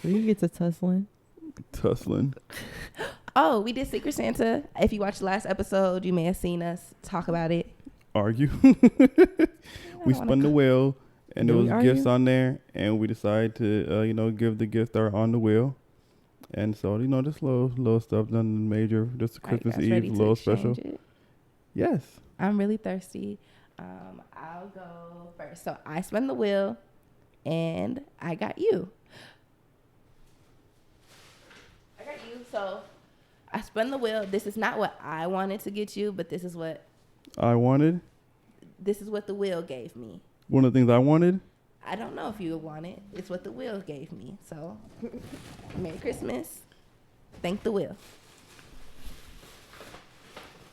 We get to tussling. Oh, we did Secret Santa. If you watched the last episode, you may have seen us talk about it. Argue. We spun the wheel, and there was gifts on there, and we decided to, give the gift that are on the wheel. And so, just little stuff, nothing major, just a Christmas Eve, a little special. Yes. I'm really thirsty. I'll go first. So I spun the wheel, and I got you. So I spun the wheel. This is not what I wanted to get you, but this is what I wanted. This is what the wheel gave me. One of the things I wanted? I don't know if you want it. It's what the wheel gave me. So Merry Christmas. Thank the wheel.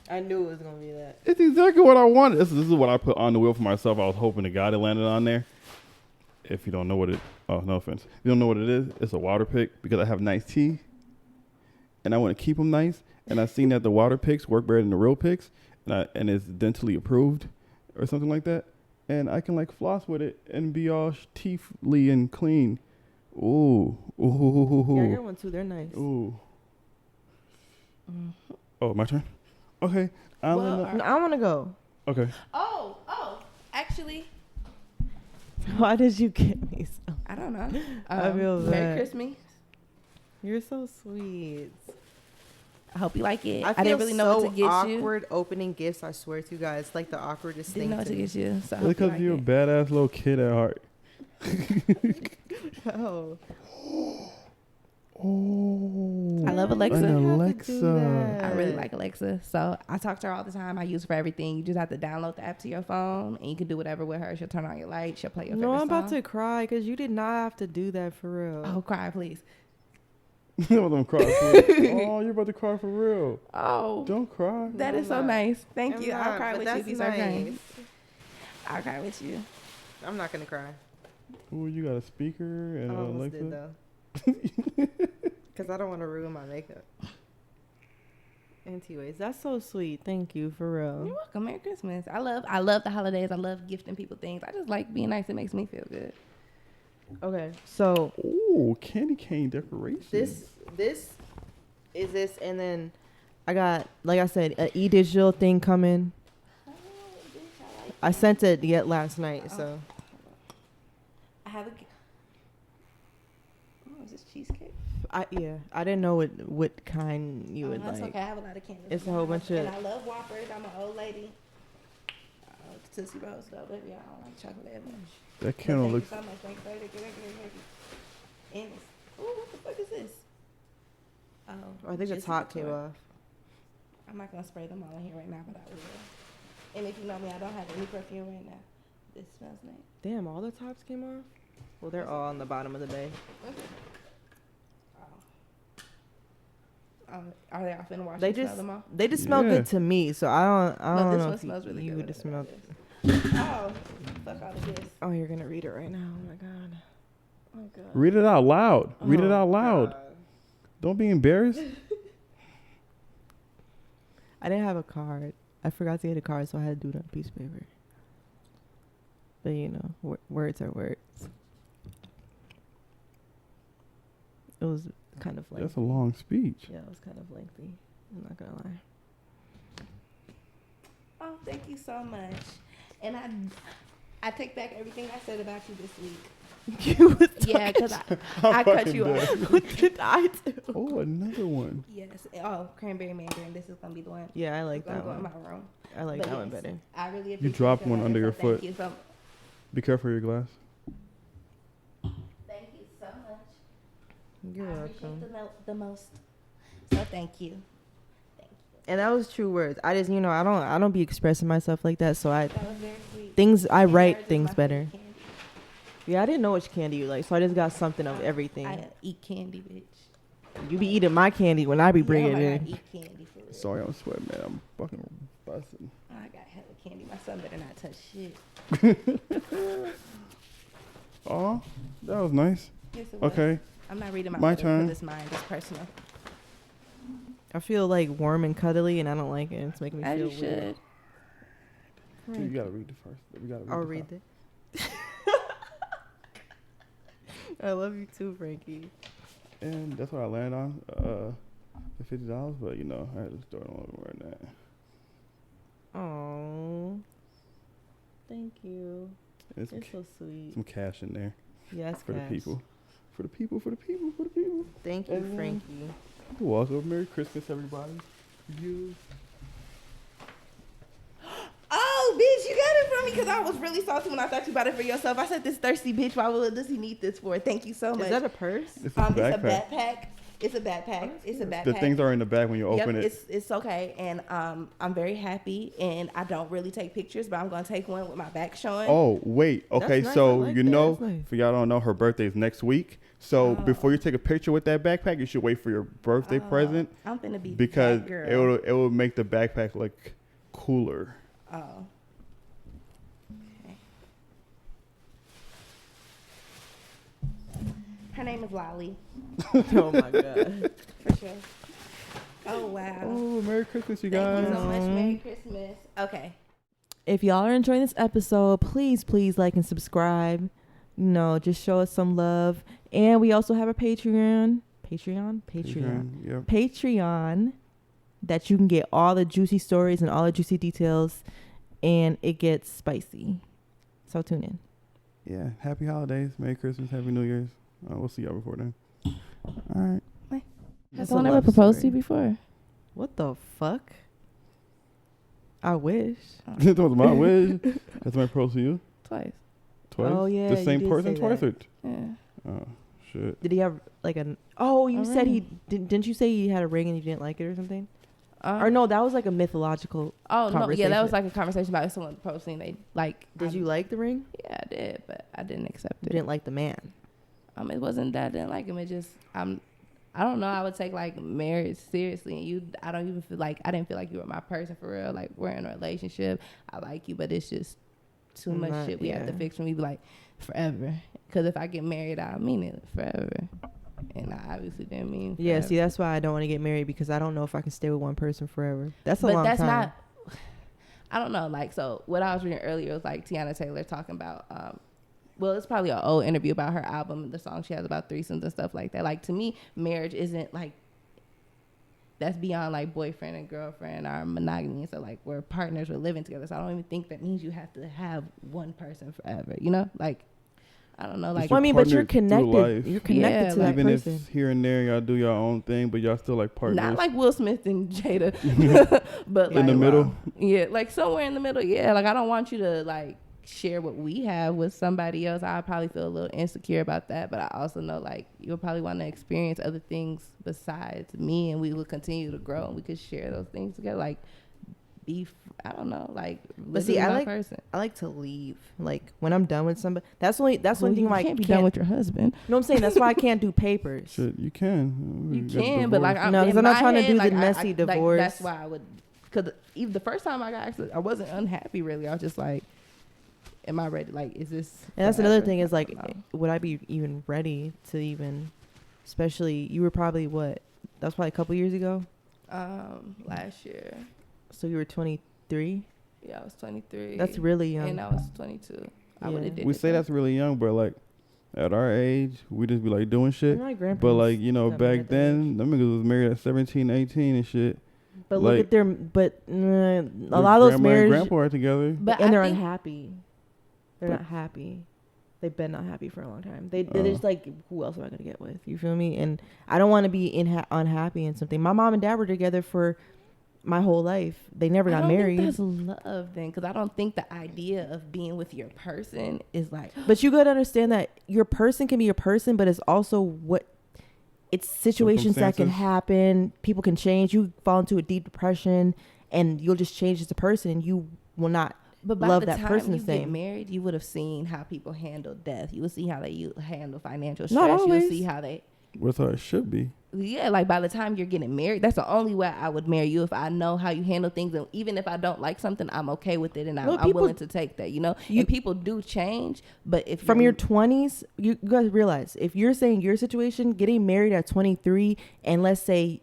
I knew it was going to be that. It's exactly what I wanted. This is what I put on the wheel for myself. I was hoping the guy that landed on there. If you don't know what it... Oh, no offense. If you don't know what it is, it's a water pick because I have nice teeth. And I want to keep them nice. And I've seen that the water picks work better than the real picks. And it's dentally approved or something like that. And I can floss with it and be all teethly and clean. Ooh. Ooh. Yeah, I got one too. They're nice. Ooh. Oh, my turn? Okay. I want to go. Okay. Oh, actually. Why did you get me so? I don't know. I feel bad. Merry Christmas. You're so sweet. I hope you like it. I didn't really know what to get you. Awkward opening gifts. I swear to you guys, like the awkwardest thing. Didn't know what to get you. So because you're a badass little kid at heart. Oh. Oh. I love Alexa. Alexa. I really like Alexa. So I talk to her all the time. I use her for everything. You just have to download the app to your phone and you can do whatever with her. She'll turn on your lights. She'll play your favorite song. No, I'm about to cry because you did not have to do that for real. Oh, cry, please. I'm cry for real. Oh, you're about to cry for real. Oh. Don't cry. That is so nice. Thank you. I'll cry with you if you start nice. crying. I'll cry with you. I'm not going to cry. Ooh, you got a speaker and I almost Alexa? did, though. Because I don't want to ruin my makeup. Anyways, that's so sweet. Thank you, for real. You're welcome. Merry Christmas. I love the holidays. I love gifting people things. I just like being nice. It makes me feel good. Okay, so. Ooh, candy cane decorations. This is this, and then I got, like I said, an e-digital thing coming. Oh, bitch, I sent it yet last night, so. I have a. Oh, is this cheesecake? I didn't know what kind you would that's like. okay. I have a lot of candy. It's a whole bunch of. And I love Whoppers. I'm an old lady. Tootsie Rolls though, baby. I don't like chocolate that much. That candle looks. So much. Thank you. And ooh, what the fuck is this? Oh, I think the top came off. I'm not gonna spray them all in here right now, but I will. And if you know me, I don't have any perfume right now. This smells nice. Damn, all the tops came off? Well, they're all on the bottom of the bag. Are they off in the wash? They just smell good to me, so I don't know. This one if smells really you good. would just smell. Oh, fuck all of this. Oh, you're gonna read it right now. Oh my god. Oh god. Read it out loud. Read it out loud. God. Don't be embarrassed. I didn't have a card. I forgot to get a card, so I had to do it on a piece of paper. But you know, words are words. It was kind of lengthy. That's a long speech. Yeah, it was kind of lengthy. I'm not gonna lie. Oh, thank you so much. And I take back everything I said about you this week. You was yeah, because I cut you off. What did I do? Oh, another one. Yes. Oh, cranberry mandarin. This is gonna be the one. Yeah, I like that one. one. In my room. I like that one better. I really appreciate You dropped one under your foot. Thank you. Be careful of your glass. Thank you so much. You're welcome. Appreciate the most. So thank you. And that was true words. I just, I don't be expressing myself like that. So that was very sweet. I write things better. Yeah, I didn't know which candy you like, so I just got something of everything. I eat candy, bitch. You be eating my candy when I be bringing it in. I eat candy for real. Sorry, I'm sweating, man. I'm fucking busting. I got hella candy. My son better not touch shit. Oh, that was nice. Yes, it was. Okay. I'm not reading my turn. Because it's mine. It's personal. I feel like warm and cuddly, and I don't like it. It's making me As feel you weird. should. You gotta read it first. We gotta read I'll read it. I love you too, Frankie. And that's what I landed on. The $50, but you know, I had to start on wearing that. Oh, thank you. And It's so sweet. some cash in there. Yes, for cash. the people. For the people. Thank you, And, Frankie. You're welcome. Merry Christmas, everybody. You. Oh, bitch, you got it from me because I was really salty when I thought you bought it for yourself. I said, this thirsty bitch, why does he need this for? Thank you so much. Is that a purse? It's a backpack. It's a backpack. It's a backpack. The things are in the back when you open it. It's okay. And I'm very happy. And I don't really take pictures, but I'm going to take one with my back showing. Oh, wait. Okay, That's nice. so I like you that. know, That's nice. for y'all don't know, her birthday's next week. So before you take a picture with that backpack, you should wait for your birthday present. I'm finna be Because that girl. it will make the backpack look cooler. Oh. Okay. Her name is Lolly. Oh my god. For sure. Oh, wow. Oh, Merry Christmas, you guys. Thank you so much. Merry Christmas. Okay. If y'all are enjoying this episode, please like and subscribe. You know, just show us some love. And we also have a Patreon. Yep. Patreon that you can get all the juicy stories and all the juicy details, and it gets spicy. So tune in. Yeah. Happy holidays. Merry Christmas. Happy New Year's. We'll see y'all before then. All right. Has That's someone a ever love proposed to you story. before? What the fuck? I wish. That was my wish. That's my pro to you. Twice. Twice? Oh, yeah, The you same did person say twice? that. Or Yeah. oh, shit. Did he have like an? Oh, you A said he ring. didn't. You say he had a ring and you didn't like it or something? Or no, that was like a mythological. Oh, no. Yeah, that was conversation. like a conversation about someone proposing. They like. Did you like the ring? Yeah, I did, but I didn't accept You it. didn't like the man. It wasn't that I didn't like him. It just I don't know. I would take like marriage seriously, and I don't even feel like I didn't feel like you were my person for real. Like we're in a relationship. I like you, but it's just too much Not- shit we have to yeah. fix for me. Be like forever. Because if I get married, I mean it forever. And I obviously didn't mean. Yeah, forever. see, that's why I don't want to get married, because I don't know if I can stay with one person forever. That's a But long that's time. not. I don't know. Like, so what I was reading earlier was like Tiana Taylor talking about. Well, it's probably an old interview about her album, the song she has about threesomes and stuff like that. Like, to me, marriage isn't like, that's beyond like boyfriend and girlfriend or monogamy. So like we're partners, we're living together. So I don't even think that means you have to have one person forever. You know, like I don't know, like Well, I mean, but you're partner through connected. life. You're connected Yeah, to that Even person. if here and there y'all do your own thing, but y'all still like partners. not like Will Smith and Jada, but in like, the middle. yeah, like somewhere in the middle. Yeah, like I don't want you to like share what we have with somebody else. I probably feel a little insecure about that, but I also know like you'll probably want to experience other things besides me, and we will continue to grow, and we could share those things together. Like I don't know, like But see, literally I my like person. I like to leave. Like when I'm done with somebody. That's the only thing why I can't can't. be done with your husband. No, I'm saying that's why I can't do papers. Shit, you can. You get can, but like divorced. No, 'cause in I'm not my trying to head, do the like, messy like, divorce. that's why I would, because even the first time I got accident, I wasn't unhappy really. I was just like, am I ready? Like, is this? And that's another forever? thing is like, No. would I be even ready to even, especially you were probably what? That was probably a couple years ago. Last year, So you were 23. yeah, I was 23. That's really young. and I was 22. I Yeah. would have did. We it say then. that's really young, but like at our age, we just be like doing shit. My grandparents But like, you know, got married back at that then, them niggas was married at 17, 18 and shit. But like, look at their, but a Their lot of those grandma and marriages, grandpa are together. But and I they're think, unhappy. They're But- not happy. They've been not happy for a long time. They're Oh. just like, who else am I gonna get with? You feel me? And I don't want to be unhappy in something. My mom and dad were together for my whole life. They never I got don't married. think that's love then, because I don't think the idea of being with your person is like. But you gotta understand that your person can be your person, but it's also what it's situations that can Circumstances. happen. People can change. You fall into a deep depression, and you'll just change as a person, and you will not But by love the that time person you the get same. married, you would have seen how people handle death. You would see how they handle financial Not stress. You always. would see how they. What's how it should be. Yeah, like by the time you're getting married, that's the only way I would marry you, if I know how you handle things, and even if I don't like something, I'm okay with it, and I'm, Well, I'm people- willing to take that. You know, and people do change, but if From you're- your 20s, you guys realize if you're saying your situation, getting married at 23, and let's say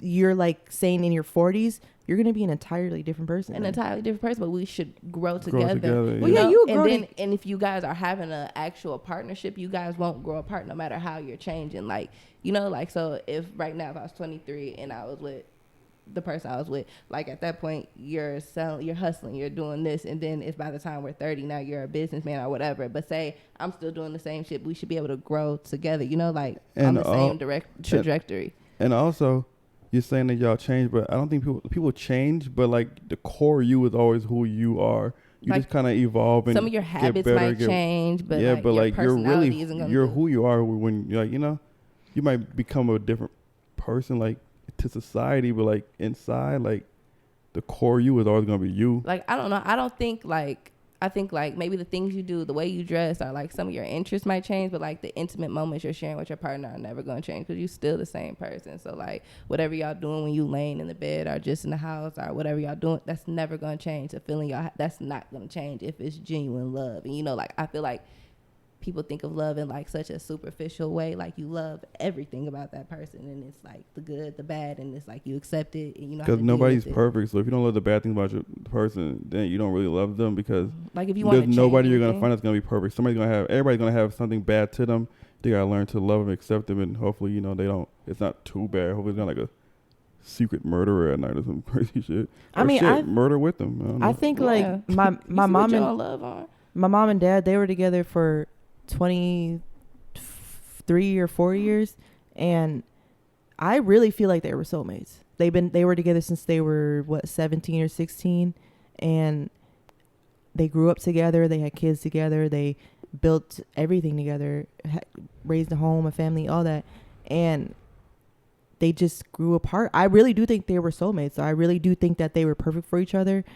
you're like saying in your 40s, you're gonna be an entirely different person. But we should grow together. Well, yeah, you grow. And if you guys are having an actual partnership, you guys won't grow apart no matter how you're changing. Like, you know, like, so if right now if I was 23 and I was with the person I was with, like at that point you're selling, you're hustling, you're doing this, and then if by the time we're 30 now you're a businessman or whatever, but say I'm still doing the same shit, we should be able to grow together, you know, like on the same trajectory. And also, you're saying that y'all change, but I don't think people change, but like the core you is always who you are. You like, just kind of evolve, and some of your habits might change, but yeah, but like you're really you're who you are when you're like, you know, you might become a different person like to society, but like inside, like the core you is always gonna be you. Like I don't know, I think like maybe the things you do, the way you dress, or like some of your interests might change, but like the intimate moments you're sharing with your partner are never going to change because you're still the same person. So like whatever y'all doing when you laying in the bed or just in the house or whatever y'all doing, that's never going to change. The feeling y'all that's not going to change if it's genuine love. And you know, like I feel like people think of love in like such a superficial way, like you love everything about that person, and it's like the good, the bad, and it's like you accept it, and you know, because nobody's perfect. So if you don't love the bad things about your person, then you don't really love them, because like if you want, there's nobody you're gonna find that's gonna be perfect. Everybody's gonna have something bad to them. They gotta learn to love them, accept them, and hopefully, you know, it's not too bad. Hopefully it's not like a secret murderer at night or some crazy shit. I murder with them. I think like my mom and dad, they were together for 23 or 4 years, and I really feel like they were soulmates. They were together since they were 17 or 16, and they grew up together, they had kids together, they built everything together, raised a home, a family, all that, and they just grew apart. I really do think they were soulmates. I really do think that they were perfect for each other.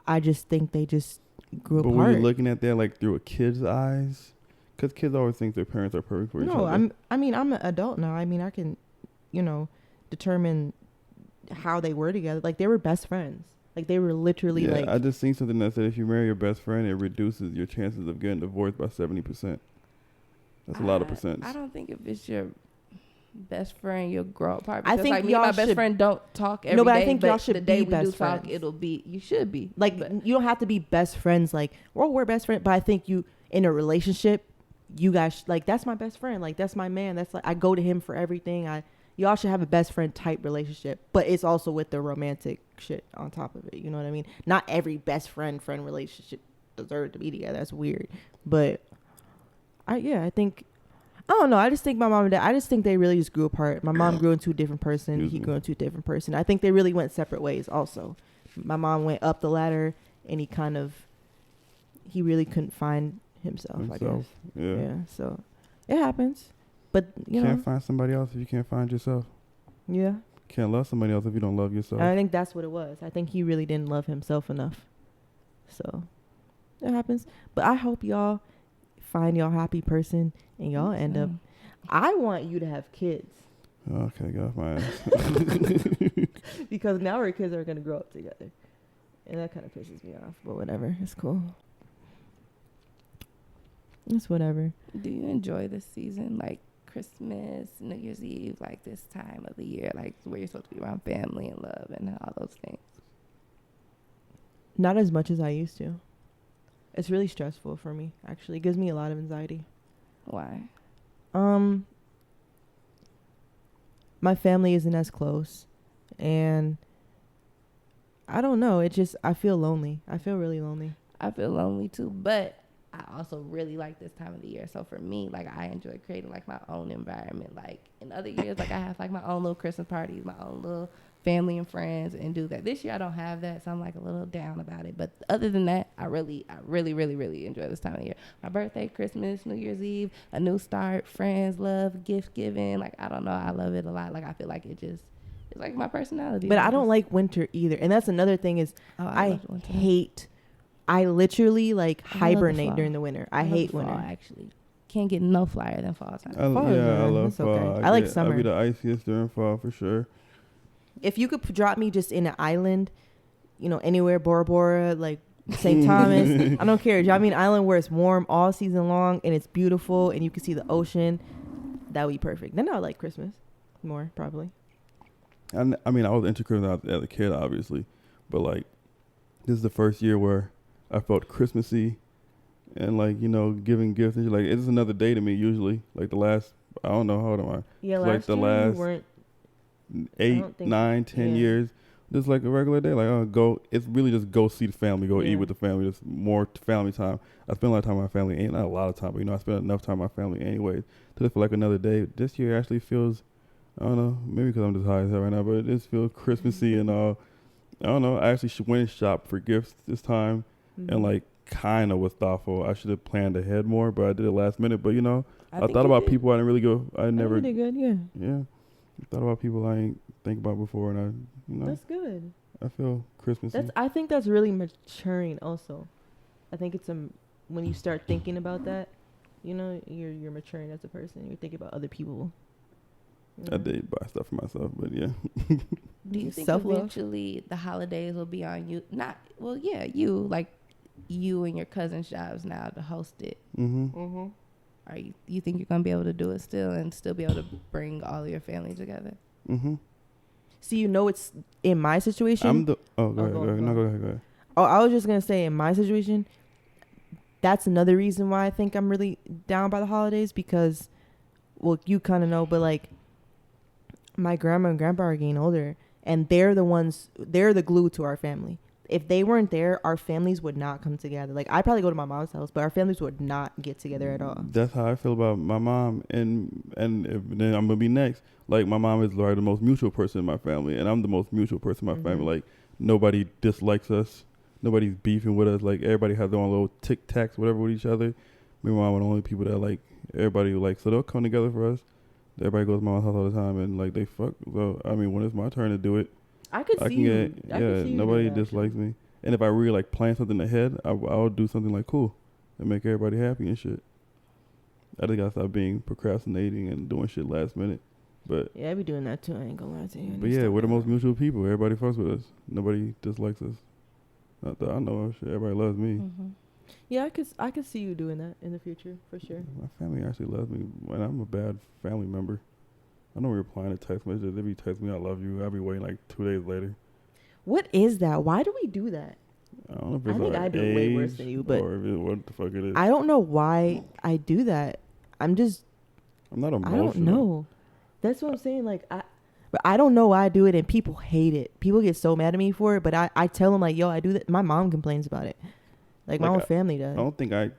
I just think they just grew apart. But when you're looking at that like through a kid's eyes, because kids always think their parents are perfect for each other. No, I'm an adult now. I mean, I can, you know, determine how they were together. Like, they were best friends. Like, they were literally like... I just seen something that said if you marry your best friend, it reduces your chances of getting divorced by 70%. That's a lot of percent. I don't think if it's your best friend, you'll grow apart. I think like me and my best friend don't talk every day. No, but I think y'all should be best friends. You should be. Like, you don't have to be best friends. Like, well, we're best friends. But I think you, in a relationship... You guys, like, that's my best friend. Like, that's my man. That's like, I go to him for everything. Y'all should have a best friend type relationship, but it's also with the romantic shit on top of it. You know what I mean? Not every best friend relationship deserves to be together. That's weird. But I think, I don't know. I just think my mom and dad, I just think they really just grew apart. My mom grew into a different person. He grew into a different person. I think they really went separate ways also. My mom went up the ladder, and he really couldn't find himself, I guess. Yeah. So it happens, but you can't find somebody else if you can't find yourself. Yeah. Can't love somebody else if you don't love yourself. And I think that's what it was. I think he really didn't love himself enough. So it happens. But I hope y'all find y'all happy person and y'all end up. I want you to have kids. Okay, get off my ass. Because now our kids are gonna grow up together, and that kind of pisses me off. But whatever, it's cool. It's whatever. Do you enjoy this season, like Christmas, New Year's Eve, like this time of the year, like where you're supposed to be around family and love and all those things? Not as much as I used to. It's really stressful for me, actually. It gives me a lot of anxiety. Why? My family isn't as close, and I don't know. I feel lonely. I feel really lonely. I feel lonely too, but I also really like this time of the year. So for me, like, I enjoy creating like my own environment. Like in other years, like I have like my own little Christmas parties, my own little family and friends, and do that. This year I don't have that, so I'm like a little down about it. But other than that, I really enjoy this time of year. My birthday, Christmas, New Year's Eve, a new start, friends, love, gift giving. Like, I don't know, I love it a lot. Like, I feel like it's like my personality. But I don't like winter either, and that's another thing is I literally like hibernate during the winter. I hate winter. Actually, can't get no flyer than fall time. I love fall. Okay. I like summer. I'll be the iciest during fall for sure. If you could drop me just in an island, you know, anywhere, Bora Bora, like St. Thomas, I don't care. Drop me an island where it's warm all season long and it's beautiful and you can see the ocean. That would be perfect. Then I would like Christmas more, probably. I mean, I was into Christmas as a kid, obviously, but like this is the first year where I felt Christmassy and like giving gifts and shit. Like it's another day to me usually. Like the last, I don't know, how old am I? Yeah, It's like last the year last you weren't. 8, don't think- 9, 10 yeah. years, just like a regular day. Like go. It's really just go see the family, go eat Yeah. with the family. Just more family time. I spend a lot of time with my family. Ain't not a lot of time, but I spend enough time with my family anyways. To just feel like another day. This year actually feels, I don't know, maybe because I'm just high as hell right now, but it just feels Christmassy and I don't know. I actually went and shopped for gifts this time, and like kind of was thoughtful. I should have planned ahead more, but I did it last minute. But I think thought you about did. people I didn't really go. I I never. did good, yeah. Yeah, I thought about people I ain't think about before, and That's good. I feel Christmassy. I think that's really maturing. Also, I think it's when you start thinking about that, you're maturing as a person. You're thinking about other people. I did buy stuff for myself, but yeah. Do you think Self-love? eventually the holidays will be on you? You and your cousin's jobs now to host it. Mm-hmm. Are you think you're gonna be able to do it still and still be able to bring all of your family together? Mm-hmm. See, it's in my situation. Go ahead. go Go ahead. Oh, I was just gonna say, in my situation, that's another reason why I think I'm really down by the holidays because, well, you kind of know, but like, my grandma and grandpa are getting older, and they're the glue to our family. If they weren't there, our families would not come together. Like, I'd probably go to my mom's house, but our families would not get together at all. That's how I feel about my mom, and then I'm gonna be next. Like my mom is like the most mutual person in my family, and I'm the most mutual person in my family. Like nobody dislikes us, nobody's beefing with us. Like everybody has their own little tic tacs, whatever, with each other. Me and my mom are the only people that like everybody like, so they'll come together for us. Everybody goes to my mom's house all the time, and like they fuck. So I mean, when it's my turn to do it, I could see you. Nobody dislikes me. And if I really like plan something ahead, I'll do something like cool and make everybody happy and shit. I think I stop being procrastinating and doing shit last minute. But yeah, I be doing that too. I ain't gonna lie to you. But yeah, we're the most mutual people. Everybody fucks with us. Nobody dislikes us. Not that I know of. Shit, everybody loves me. Yeah, I could see you doing that in the future for sure. My family actually loves me, and I'm a bad family member. I don't replying to text messages. They be texting me, "I love you." I'll be waiting like 2 days later. What is that? Why do we do that? I don't know if it's I think I do it way worse than you, but or if what the fuck it is. I don't know why I do that. I'm not emotional. I don't know. That's what I'm saying. Like but I don't know why I do it, and people hate it. People get so mad at me for it, but I tell them like, yo, I do that. My mom complains about it. Like my whole family does. I don't think I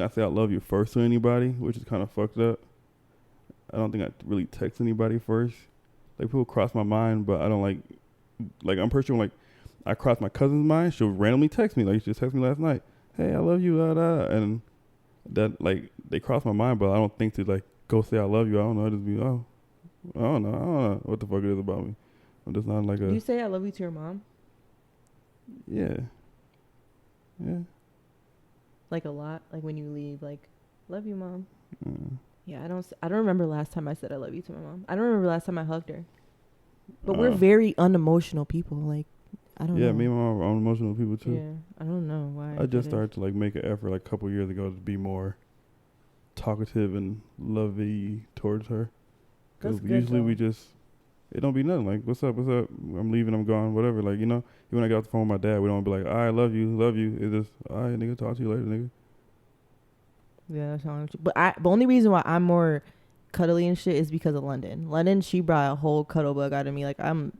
say I love you first to anybody, which is kind of fucked up. I don't think I really text anybody first. Like people cross my mind, but I don't like I'm pretty sure like I cross my cousin's mind, she'll randomly text me. Like she just texted me last night, "Hey, I love you," and that like they cross my mind, but I don't think to like go say I love you. I don't know. I just be I don't know what the fuck it is about me. I'm just not like Do you say I love you to your mom? Yeah. Like a lot, like when you leave, like, love you, mom. Yeah, I don't remember last time I said I love you to my mom. I don't remember last time I hugged her. But we're very unemotional people. Like, I don't know. Yeah, me and my mom are unemotional people too. Yeah, I don't know why. I just started to like make an effort like a couple years ago to be more talkative and lovey towards her. Because usually we just, it don't be nothing. Like, what's up? I'm leaving, I'm gone, whatever. Like, even when I get off the phone with my dad, we don't be like, all right, love you. It's just, all right, nigga, talk to you later, nigga. Yeah, that's how but the only reason why I'm more cuddly and shit is because of London. London, she brought a whole cuddle bug out of me. Like, I'm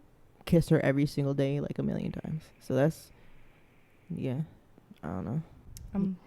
kiss her every single day, like 1,000,000 times. So that's, yeah, I don't know.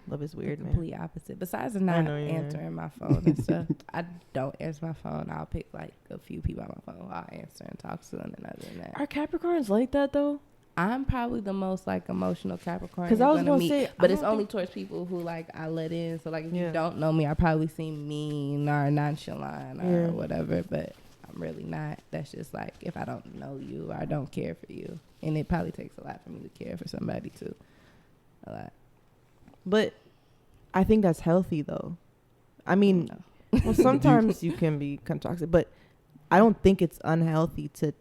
Love is weird, man. Complete opposite. Besides not answering my phone and stuff, I don't answer my phone. I'll pick like a few people on my phone. I'll answer and talk to them, and other than that. Are Capricorns like that though? I'm probably the most like emotional Capricorn. Because I was gonna say, but it's only towards people who like I let in. So like if you don't know me, I probably seem mean or nonchalant or whatever. But I'm really not. That's just like if I don't know you or I don't care for you, and it probably takes a lot for me to care for somebody too. A lot. But I think that's healthy though. I mean, well, sometimes you can be kind of toxic, but I don't think it's unhealthy to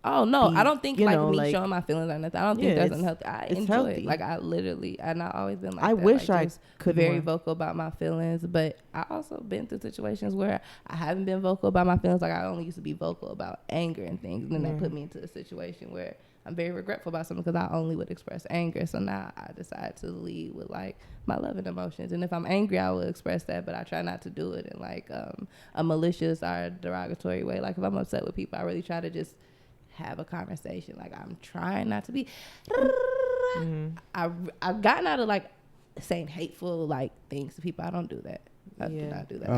Oh no, be, I don't think you like know, me like, showing my feelings or nothing. I don't think yeah, that's it's- unhealthy. I it's enjoy healthy. it. Like I literally, and I've always been like I that, wish like, I just could very more. vocal about my feelings. But I also been through situations where I haven't been vocal about my feelings. Like I only used to be vocal about anger and things, and then that put me into a situation where I'm very regretful about something because I only would express anger. So now I decide to lead with like my love and emotions. And if I'm angry, I will express that, but I try not to do it in like a malicious or derogatory way. Like if I'm upset with people, I really try to just have a conversation. Like I'm trying not to be. I've gotten out of like saying hateful like things to people. I don't do that. I do not do that.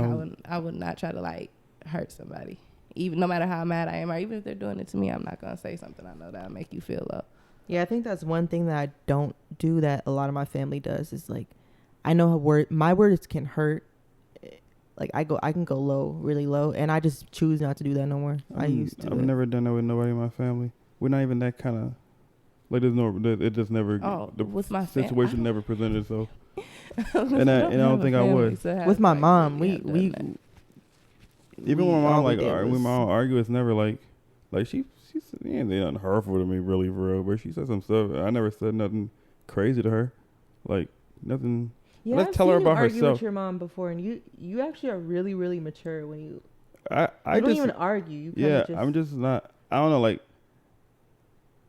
I would not try to like hurt somebody, even no matter how mad I am, or even if they're doing it to me. I'm not gonna say something I know that'll make you feel low. Yeah, I think that's one thing that I don't do that a lot of my family does is like, I know my words can hurt. Like I can go low, really low, and I just choose not to do that no more. I've never done that with nobody in my family. We're not even that kind of like. It just never. With my situation never presented itself, and I don't think I would. With my mom, we even when my mom like when my mom argue, it's never like she's they nothing hurtful to me really for real. But she said some stuff. I never said nothing crazy to her, like nothing. Yeah, Let's I've tell her seen you about argue herself. with your mom before, and you actually are really, really mature when you. I don't even argue. I'm just not. I don't know. Like,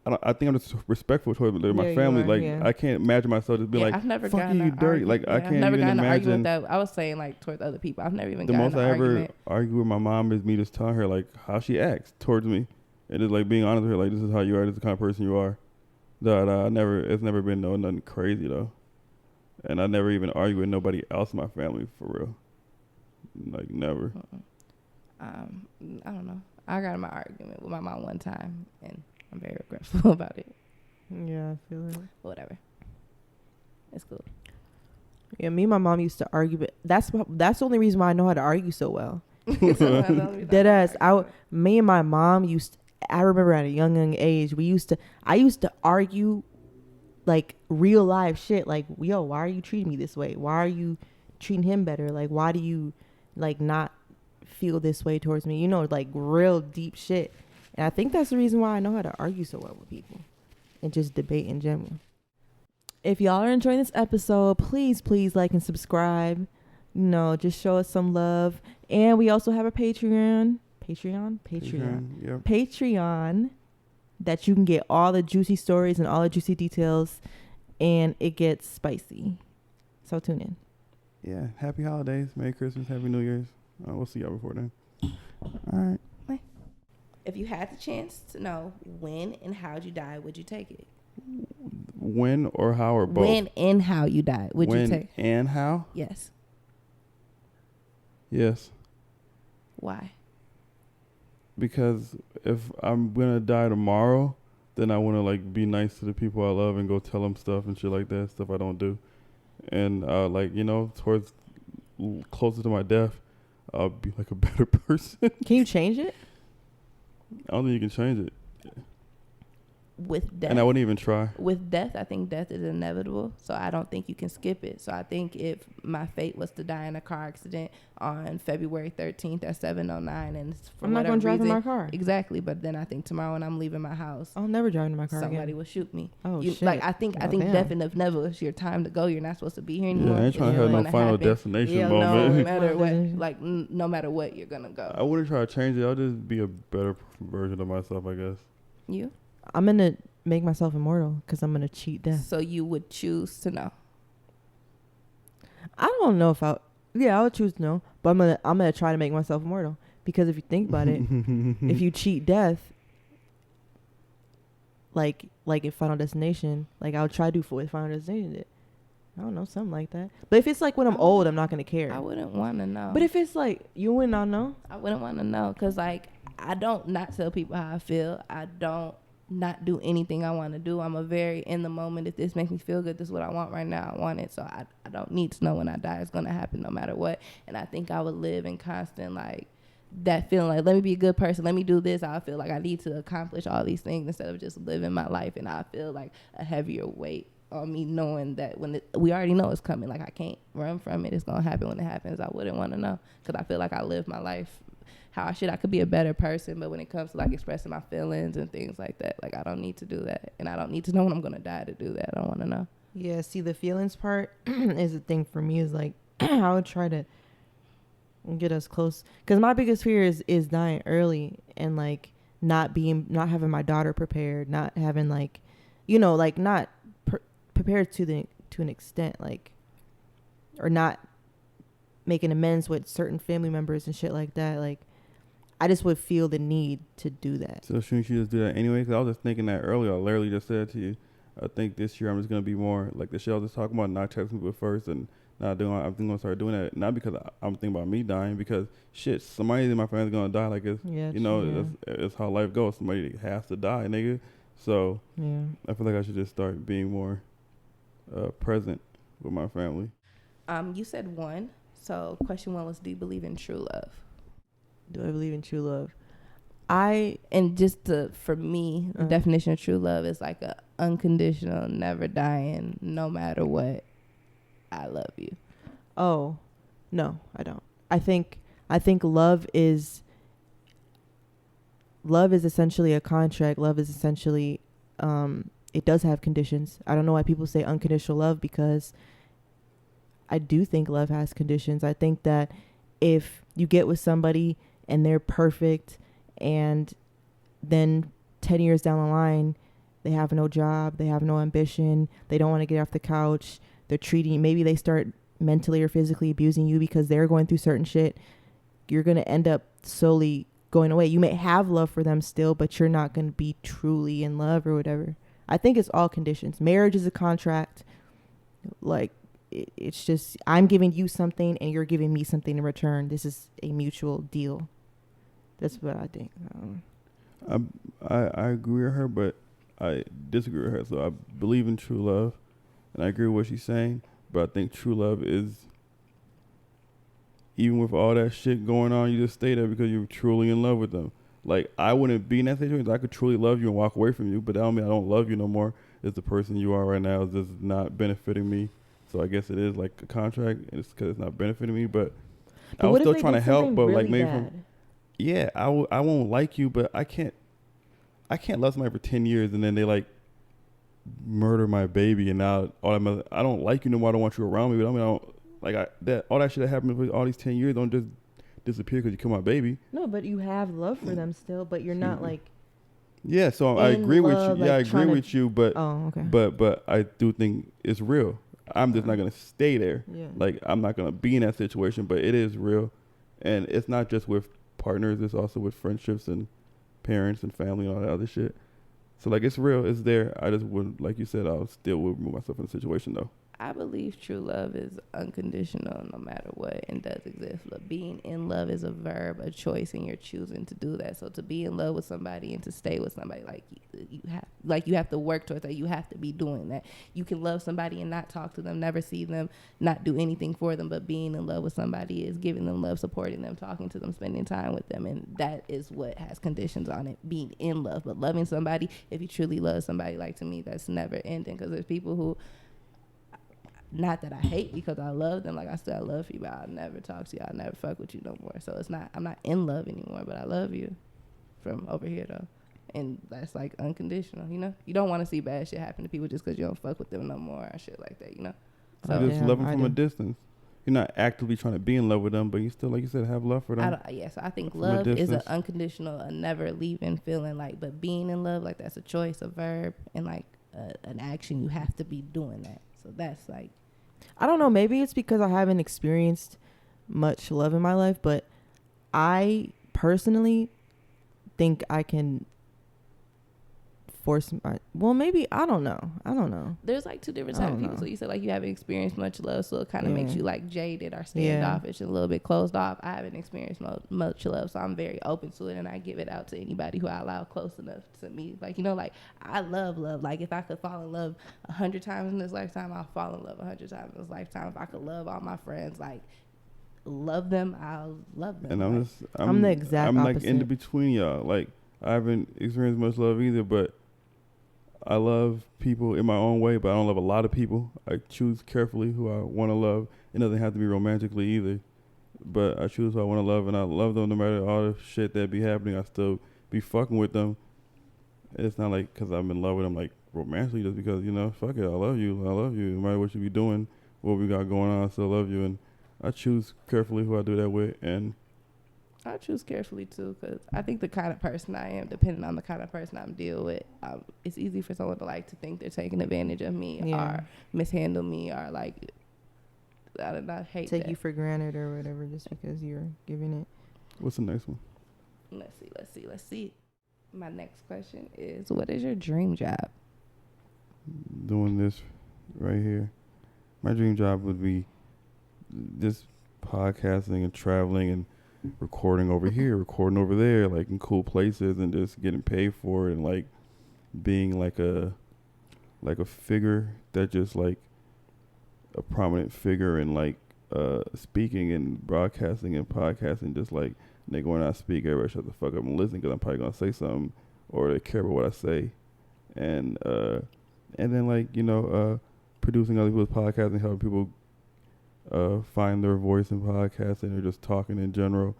I think I'm just respectful toward my family. Like, I can't imagine myself just being like, I've never "Fuck you, dirty." Like, I can't never even gotten imagine. With that. I was saying like towards other people. I've never even The gotten most I ever argue with my mom is me just telling her like how she acts towards me, and just like being honest with her. Like, this is how you are. This is the kind of person you are. It's never been nothing crazy though. And I never even argue with nobody else in my family for real. Like never. I don't know. I got in my argument with my mom one time, and I'm very regretful about it. Yeah, I feel it. Whatever. It's cool. Yeah, me and my mom used to argue, but that's the only reason why I know how to argue so well. Dead ass. Me and my mom I remember at a young age, I used to argue like real life shit. Like, yo, why are you treating me this way? Why are you treating him better? Like, why do you like not feel this way towards me? You know, like real deep shit. And I think that's the reason why I know how to argue so well with people and just debate in general. If y'all are enjoying this episode, please like and subscribe. You know, just show us some love. And we also have a Patreon. Yep. Patreon, that you can get all the juicy stories and all the juicy details, and it gets spicy. So tune in. Yeah. Happy holidays. Merry Christmas. Happy New Year's. We'll see y'all before then. All right. If you had the chance to know when and how'd you die, would you take it? When or how or both? When and how you died, would you take? When and how? Yes. Yes. Why? Because if I'm gonna die tomorrow, then I want to like be nice to the people I love and go tell them stuff and shit like that, stuff I don't do. And like, you know, towards closer to my death, I'll be like a better person. Can you change it? I don't think you can change it. With death. And I wouldn't even try. With death, I think death is inevitable. So I don't think you can skip it. So I think if my fate was to die in a car accident on February 13th at 7:09, and for I'm not going to drive in my car. Exactly. But then I think tomorrow when I'm leaving my house, I'll never drive in my car somebody again. will shoot me. Oh, shit. Like I think damn. death never is your time to go. You're not supposed to be here anymore. Yeah, I ain't trying to have no final destination moment. No matter what, like no matter what, you're gonna go. I wouldn't try to change it. I'll just be a better version of myself, I guess. You? I'm going to make myself immortal because I'm going to cheat death. So you would choose to know? I don't know if I would choose to know, but I'm gonna try to make myself immortal, because if you think about it, if you cheat death, like in Final Destination, like I would try to do for what Final Destination did. I don't know, something like that. But if it's like when I'm old, I'm not gonna care. I wouldn't want to know. But if it's like you would not know, I wouldn't want to know, because like I don't not tell people how I feel. I don't not do anything I want to do. I'm a very in the moment. If this makes me feel good, this is what I want right now. I want it. So I don't need to know when I die. It's going to happen no matter what. And I think I would live in constant like that feeling like, let me be a good person. Let me do this. I feel like I need to accomplish all these things instead of just living my life. And I feel like a heavier weight on me knowing that we already know it's coming. Like I can't run from it. It's going to happen when it happens. I wouldn't want to know, because I feel like I live my life how I could be a better person. But when it comes to like expressing my feelings and things like that, like I don't need to do that. And I don't need to know when I'm going to die to do that. I don't want to know. Yeah, see, the feelings part is the thing for me is like, I would try to get us close. Because my biggest fear is dying early and like not having my daughter prepared, not having like, you know, like not prepared to an extent, like, or not making amends with certain family members and shit like that. Like, I just would feel the need to do that. So shouldn't you just do that anyway? Because I was just thinking that earlier. I literally just said to you, I think this year I'm just going to be more like the shit I was just talking about, not texting people first and not doing, I'm going to start doing that. Not because I'm thinking about me dying, because shit, somebody in my family's going to die. Like, it's, you know, it's how life goes. Somebody has to die, nigga. So yeah, I feel like I should just start being more present with my family. You said 1. So question 1 was, do you believe in true love? Do I believe in true love? For me, the definition of true love is like a unconditional, never dying, no matter what. I love you. Oh, no, I don't. I think love is essentially a contract. Love is essentially, it does have conditions. I don't know why people say unconditional love, because I do think love has conditions. I think that if you get with somebody and they're perfect, and then 10 years down the line, they have no job, they have no ambition, they don't want to get off the couch, they're treating, maybe they start mentally or physically abusing you because they're going through certain shit, you're going to end up slowly going away. You may have love for them still, but you're not going to be truly in love or whatever. I think it's all conditions. Marriage is a contract. Like, it's just, I'm giving you something and you're giving me something in return. This is a mutual deal. That's what I think. I agree with her, but I disagree with her. So I believe in true love, and I agree with what she's saying. But I think true love is, even with all that shit going on, you just stay there because you're truly in love with them. Like, I wouldn't be in that situation. I could truly love you and walk away from you, but that don't mean I don't love you no more. It's the person you are right now is just not benefiting me. So I guess it is like a contract, and it's because it's not benefiting me. But I was still trying to help, but like maybe from. Yeah, I won't like you, but I can't love somebody for 10 years and then they like murder my baby, and now I don't like you no more. I don't want you around me, but I mean, all that shit that happened for all these 10 years don't just disappear because you kill my baby. No, but you have love for them still, but you're not like. Yeah, so I agree with you. Yeah, I agree with you, but okay. But I do think it's real. I'm just not gonna stay there. Yeah. Like, I'm not gonna be in that situation, but it is real, and it's not just with partners, it's also with friendships and parents and family and all that other shit. So like, it's real, it's there. I just wouldn't, like you said, I still would remove myself from the situation though. I believe true love is unconditional no matter what, and does exist. But being in love is a verb, a choice, and you're choosing to do that. So to be in love with somebody and to stay with somebody, you have to work towards that. You have to be doing that. You can love somebody and not talk to them, never see them, not do anything for them. But being in love with somebody is giving them love, supporting them, talking to them, spending time with them, and that is what has conditions on it. Being in love, but loving somebody, if you truly love somebody, like, to me, that's never ending. Because there's people who. Not that I hate because I love them. Like, I still love you, but I'll never talk to you. I'll never fuck with you no more. So I'm not in love anymore, but I love you from over here, though. And that's, like, unconditional, you know? You don't want to see bad shit happen to people just because you don't fuck with them no more or shit like that, you know? So you just love them from a distance. You're not actively trying to be in love with them, but you still, like you said, have love for them. So I think love is an unconditional, a never leaving feeling, like, but being in love, like, that's a choice, a verb, and, like, an action. You have to be doing that. So that's, like, I don't know, maybe it's because I haven't experienced much love in my life, but I personally think I can force maybe, I don't know. There's, like, two different types of people. So you said, like, you haven't experienced much love, so it kind of makes you, like, jaded or standoffish and a little bit closed off. I haven't experienced much love, so I'm very open to it, and I give it out to anybody who I allow close enough to me. Like, you know, like, I love love. Like, if I could fall in love 100 times in this lifetime, I'll fall in love 100 times in this lifetime. If I could love all my friends, like, love them, I'll love them. And I'm the exact opposite. Like, in between y'all. Like, I haven't experienced much love either, but I love people in my own way, but I don't love a lot of people. I choose carefully who I want to love. It doesn't have to be romantically either. but I choose who I want to love, and I love them no matter all the shit that be happening. I still be fucking with them. It's not like because I'm in love with them like romantically, just because, you know, fuck it, I love you, no matter what you be doing, what we got going on, I still love you, and I choose carefully who I do that with. And I choose carefully too, because I think the kind of person I am, depending on the kind of person I'm dealing with, it's easy for someone to like to think they're taking advantage of me or mishandle me or like, I don't know, hate take that. you for granted or whatever just because you're giving it. what's the next one? Let's see. My next question is, what is your dream job? Doing this right here. My dream job would be just podcasting and traveling and recording over here, recording over there, like in cool places, and just getting paid for it, and like being like a figure that just like a prominent figure in like speaking and broadcasting and podcasting, just like nigga, when I speak, everybody shut the fuck up and listen, because I'm probably gonna say something, or they care about what I say, and then like, you know, producing other people's podcasts and helping people find their voice in podcasting, or just talking in general.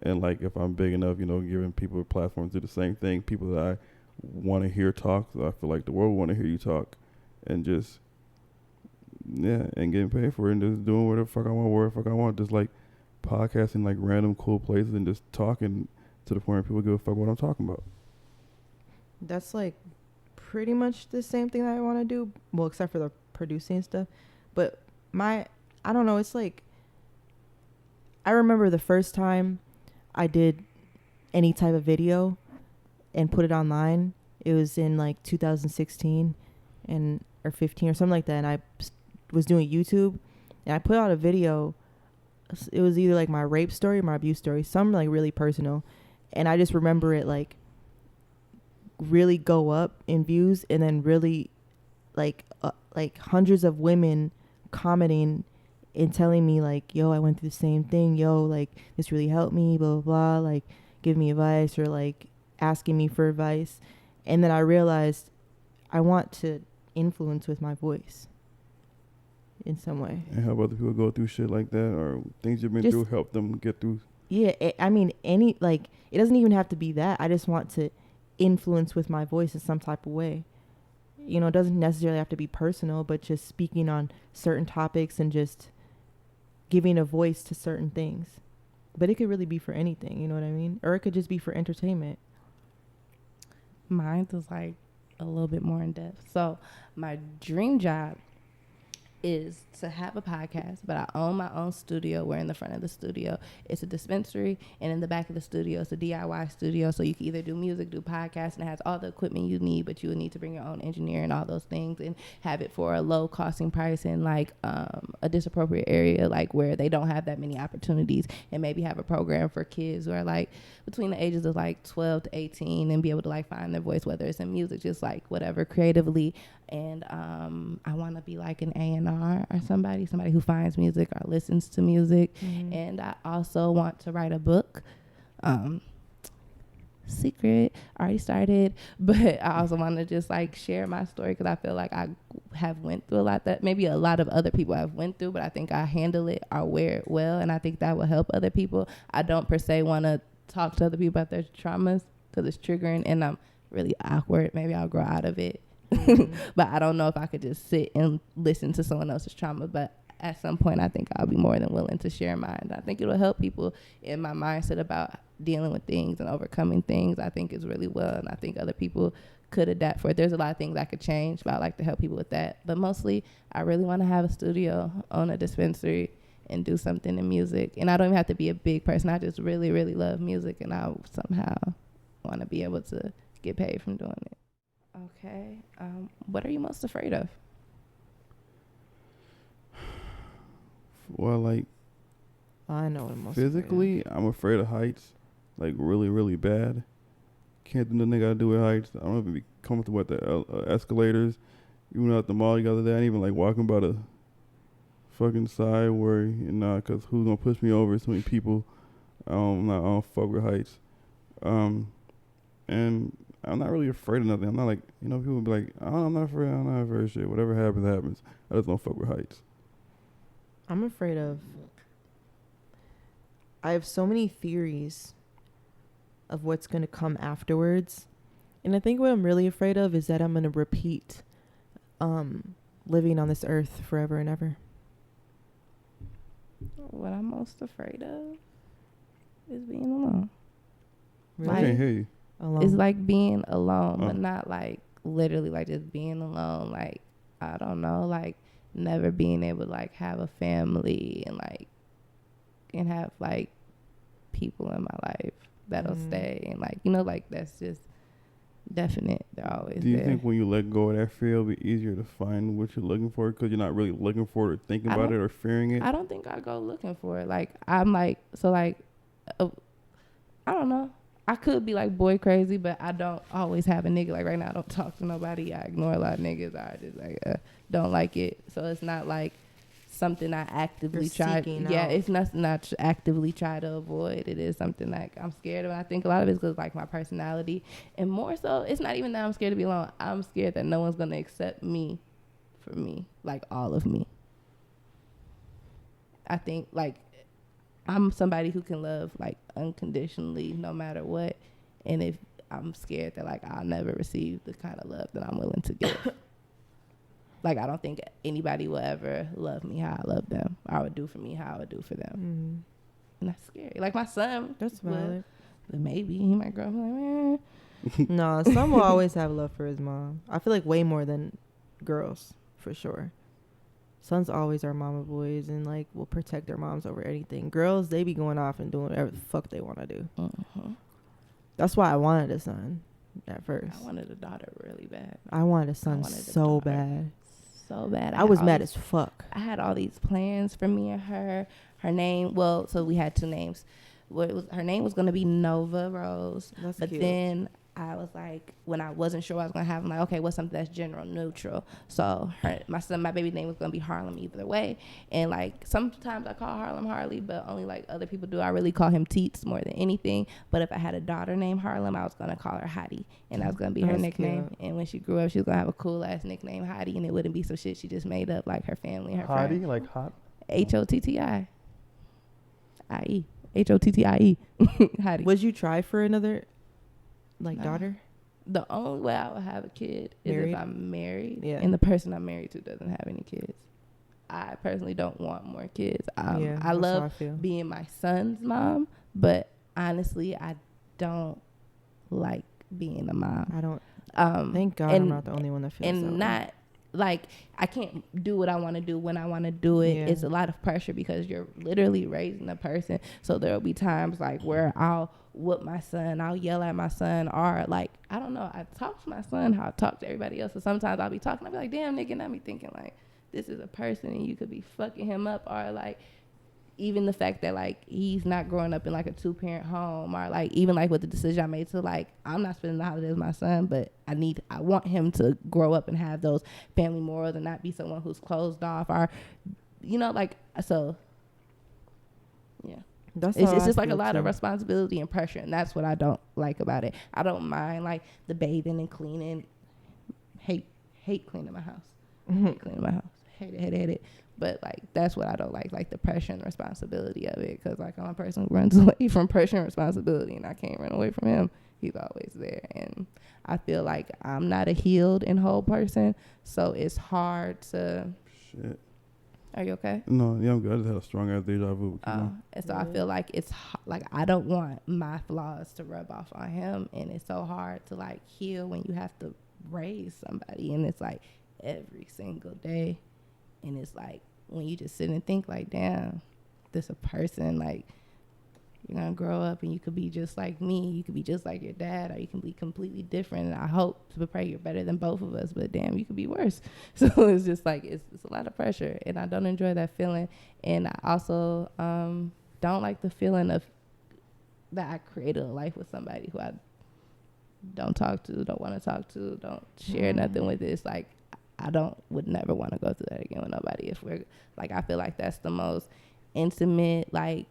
And like, if I'm big enough, you know, giving people a platform to do the same thing, people that I want to hear talk. So I feel like the world want to hear you talk, and just and getting paid for it, and just doing whatever the fuck I want, wherever the fuck I want, just like podcasting like random cool places and just talking to the point where people give a fuck what I'm talking about. That's like pretty much the same thing that I want to do, well, except for the producing and stuff. But I don't know, it's like, I remember the first time I did any type of video and put it online. It was in like 2016 or 15 or something like that, and I was doing YouTube, and I put out a video. It was either like my rape story or my abuse story, something like really personal, and I just remember it like really go up in views, and then really like hundreds of women commenting and telling me like, yo, I went through the same thing, yo, like this really helped me, blah blah blah, like give me advice, or like asking me for advice. And then I realized I want to influence with my voice in some way, and help other people go through shit like that, or things you've been through, help them get through. I mean, any, like, it doesn't even have to be that. I just want to influence with my voice in some type of way. You know, it doesn't necessarily have to be personal, but just speaking on certain topics and just giving a voice to certain things. But it could really be for anything, you know what I mean? Or it could just be for entertainment. Mine was like a little bit more in depth. So my dream job is to have a podcast, but I own my own studio. Where in the front of the studio it's a dispensary, and in the back of the studio it's a DIY studio, so you can either do music, do podcasts, and it has all the equipment you need, but you would need to bring your own engineer and all those things, and have it for a low costing price in like a disappropriate area, like where they don't have that many opportunities, and maybe have a program for kids who are like between the ages of like 12 to 18 and be able to like find their voice, whether it's in music, just like whatever creatively. And I want to be like an A&R or somebody who finds music or listens to music. Mm-hmm. And I also want to write a book. Secret, already started, but I also want to just like share my story, because I feel like I have went through a lot that maybe a lot of other people have went through, but I think I handle it or wear it well, and I think that will help other people. I don't per se want to talk to other people about their traumas, because it's triggering and I'm really awkward. Maybe I'll grow out of it. Mm-hmm. But I don't know if I could just sit and listen to someone else's trauma. But at some point, I think I'll be more than willing to share mine. I think it'll help people in my mindset about dealing with things and overcoming things. I think it's really well, and I think other people could adapt for it. There's a lot of things I could change, but I like to help people with that. But mostly, I really want to have a studio, own a dispensary, and do something in music. And I don't even have to be a big person. I just really, really love music, and I somehow want to be able to get paid from doing it. Okay. What are you most afraid of? Well, like, I know what I'm most physically, I'm afraid of heights, like really, really bad. Can't do nothing I gotta do with heights. I don't even be comfortable with the escalators. Even out the mall the other day, I ain't even like walking by the fucking side where, you know, cause who's gonna push me over? So many people. I don't fuck with heights. And I'm not really afraid of nothing. I'm not like, you know, people be like, oh, I'm not afraid of shit. Whatever happens, happens. I just don't fuck with heights. I'm afraid of I have so many theories of what's going to come afterwards. And I think what I'm really afraid of is that I'm going to repeat living on this earth forever and ever. What I'm most afraid of is being alone. Really? I can't hear you. Alone. It's like being alone, but not like literally like just being alone. Like, I don't know, like never being able to like have a family and have like people in my life that'll stay, and like, you know, like that's just definite. They're always Do you there. think when you let go of that fear, it'll be easier to find what you're looking for because you're not really looking for it or thinking about it or fearing it? I don't think I go looking for it. Like, I'm like, so like, I don't know. I could be like boy crazy, but I don't always have a nigga. Like right now, I don't talk to nobody. I ignore a lot of niggas. I just like don't like it. So it's not like something I actively try. Yeah, it's nothing I actively try to avoid. It is something like I'm scared of. I think a lot of it's because like my personality, and more so, it's not even that I'm scared to be alone. I'm scared that no one's gonna accept me for me, like all of me. I think like I'm somebody who can love like unconditionally no matter what, and if I'm scared that like I'll never receive the kind of love that I'm willing to give. Like, I don't think anybody will ever love me how I love them, or would do for me how I would do for them. And that's scary. Like my son, that's valid. Maybe he might grow up like, man. No, son will always have love for his mom. I feel like way more than girls, for sure. Sons always are mama boys and like will protect their moms over anything. Girls, they be going off and doing whatever the fuck they want to do. That's why I wanted a son at first. I wanted a daughter really bad. I wanted a son so bad. So bad. I was mad as fuck. I had all these plans for me and her. Her name, well, so we had two names. Her name was going to be Nova Rose. That's but cute. Then I was like, when I wasn't sure what I was going to have, I'm like, okay, what's something that's general neutral? So my baby name was going to be Harlem either way. And like sometimes I call Harlem Harley, but only like other people do. I really call him Teets more than anything. But if I had a daughter named Harlem, I was going to call her Hottie. And that was going to be her nickname. Cute. And when she grew up, she was going to have a cool ass nickname, Hottie. And it wouldn't be some shit she just made up like her family and her Hottie? friends. Like hot? H-O-T-T-I. I-E. H-O-T-T-I-E. Hottie. Would you try for another daughter? The only way I would have a kid is if I'm married and the person I'm married to doesn't have any kids. I personally don't want more kids. I love being my son's mom, but honestly, I don't like being a mom. I don't. Thank God I'm not the only one that feels that way. Not like I can't do what I want to do when I want to do it. Yeah. It's a lot of pressure because you're literally raising a person. So there'll be times like where I'll whoop my son, I'll yell at my son, or like, I don't know, I talk to my son how I talk to everybody else. So sometimes I'll be talking, I'll be like, damn nigga, and I'll be thinking like, this is a person and you could be fucking him up. Or like, even the fact that like he's not growing up in like a 2-parent home, or like even like with the decision I made to like, I'm not spending the holidays with my son, but I want him to grow up and have those family morals and not be someone who's closed off, or you know, like, so yeah. It's just like a lot of responsibility and pressure, and that's what I don't like about it. I don't mind like the bathing and cleaning. Hate cleaning my house. Hate cleaning my house. Hate it. But like that's what I don't like the pressure and responsibility of it. Because like I'm a person who runs away from pressure and responsibility, and I can't run away from him. He's always there, and I feel like I'm not a healed and whole person, so it's hard to. Shit. Are you okay? No, yeah, I'm good. I just had a strong ass deja vu. And so I feel like it's like I don't want my flaws to rub off on him, and it's so hard to like heal when you have to raise somebody, and it's like every single day, and it's like when you just sit and think like, damn, this a person, like you're gonna grow up and you could be just like me, you could be just like your dad, or you can be completely different, and I hope to pray you're better than both of us, but damn, you could be worse. So it's just like it's a lot of pressure, and I don't enjoy that feeling. And I also don't like the feeling of that I created a life with somebody who I don't talk to, don't want to talk to, don't share nothing with. It's like would never want to go through that again with nobody. If we're like, I feel like that's the most intimate, like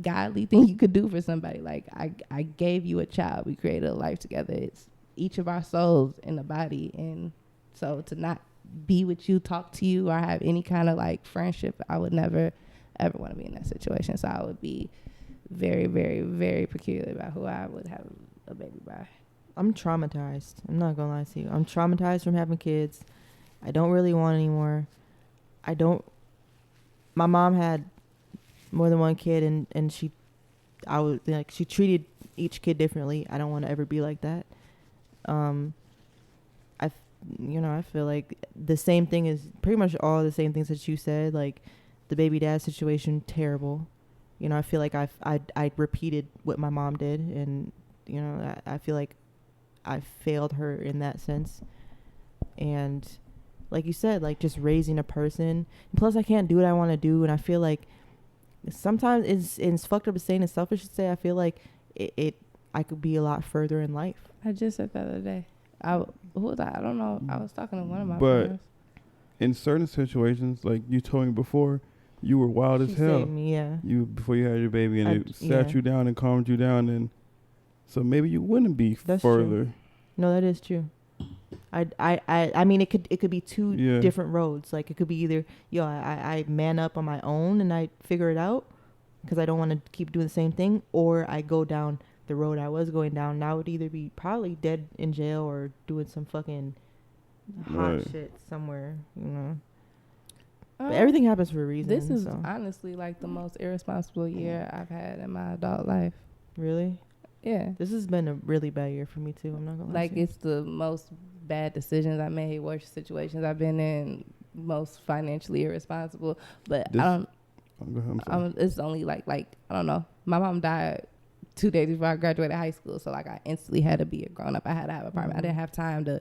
godly thing you could do for somebody. Like I gave you a child, we created a life together. It's each of our souls in the body, and so to not be with you, talk to you, or have any kind of like friendship, I would never ever want to be in that situation. So I would be very, very, very peculiar about who I would have a baby by. I'm traumatized. I'm not gonna lie to you. I'm traumatized from having kids. I don't really want any more. My mom had more than one kid, and she treated each kid differently. I don't want to ever be like that. I feel like the same thing is pretty much all the same things that you said. Like the baby dad situation, terrible. I feel like I repeated what my mom did, and I feel like I failed her in that sense. And like you said, like just raising a person. Plus, I can't do what I want to do, and I feel like sometimes it's fucked up to say and it's selfish to say. I feel like I could be a lot further in life. I just said that the other day. Who was I? I don't know. I was talking to one of my But friends. in certain situations, like you told me before, you were wild as She hell. saved me, yeah. Before you had your baby, and it sat you down and calmed you down, and so maybe you wouldn't be That's further. true. No, that is true. I mean, it could be two different roads. Like it could be either I man up on my own and I figure it out because I don't want to keep doing the same thing, or I go down the road I was going down. And I would either be probably dead in jail or doing some fucking hot shit somewhere, But everything happens for a reason. This is honestly like the most irresponsible year I've had in my adult life. Really? Yeah. This has been a really bad year for me too. I'm not gonna lie. Like it's the most bad decisions I made, worst situations I've been in, most financially irresponsible. But it's only like I don't know. My mom died 2 days before I graduated high school, so like I instantly had to be a grown up. I had to have an apartment. I didn't have time to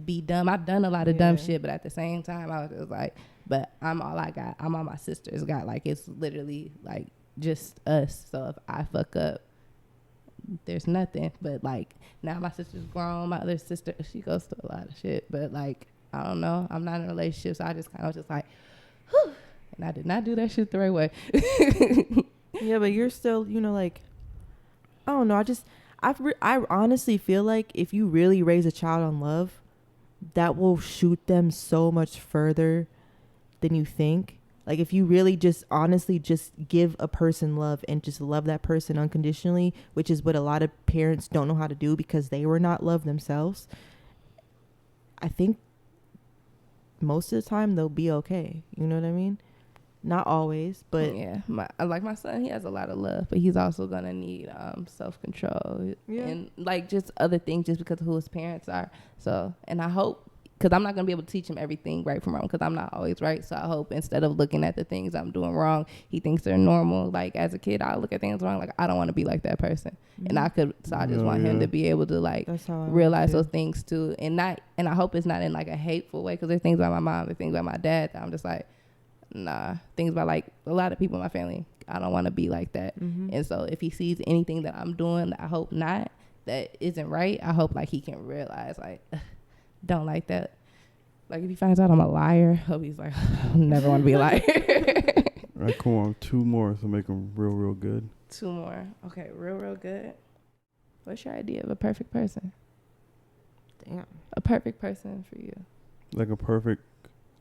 be dumb. I've done a lot of dumb shit, but at the same time I was just like, but I'm all I got. I'm all my sisters got. Like it's literally like just us. So if I fuck up, there's nothing. But like now my sister's grown. My other sister, she goes through a lot of shit, but like I don't know, I'm not in a relationship, so I just kind of just like whew, and I did not do that shit the right way. Yeah, but you're still like I don't know, I honestly feel like if you really raise a child on love, that will shoot them so much further than you think. Like if you really just honestly just give a person love and just love that person unconditionally, which is what a lot of parents don't know how to do because they were not loved themselves, I think most of the time they'll be okay. You know what I mean? Not always, but yeah, my son, he has a lot of love, but he's also gonna need self-control and like just other things just because of who his parents are. So, and I hope, because I'm not going to be able to teach him everything right from wrong because I'm not always right. So I hope instead of looking at the things I'm doing wrong, he thinks they're normal. Like as a kid, I look at things wrong. Like I don't want to be like that person. Mm-hmm. And I just want him to be able to like realize those things too. And I hope it's not in like a hateful way, because there's things about my mom, there's things about my dad that I'm just like, nah. Things about like a lot of people in my family, I don't want to be like that. Mm-hmm. And so if he sees anything that I'm doing that I hope not, that isn't right, I hope like he can realize like, don't like that. Like if he finds out I'm a liar, I hope he's like, I never want to be a liar. All right, come on, 2 more to make them real good. 2 more. Okay, real good. What's your idea of a perfect person? Damn. A perfect person for you. Like a perfect,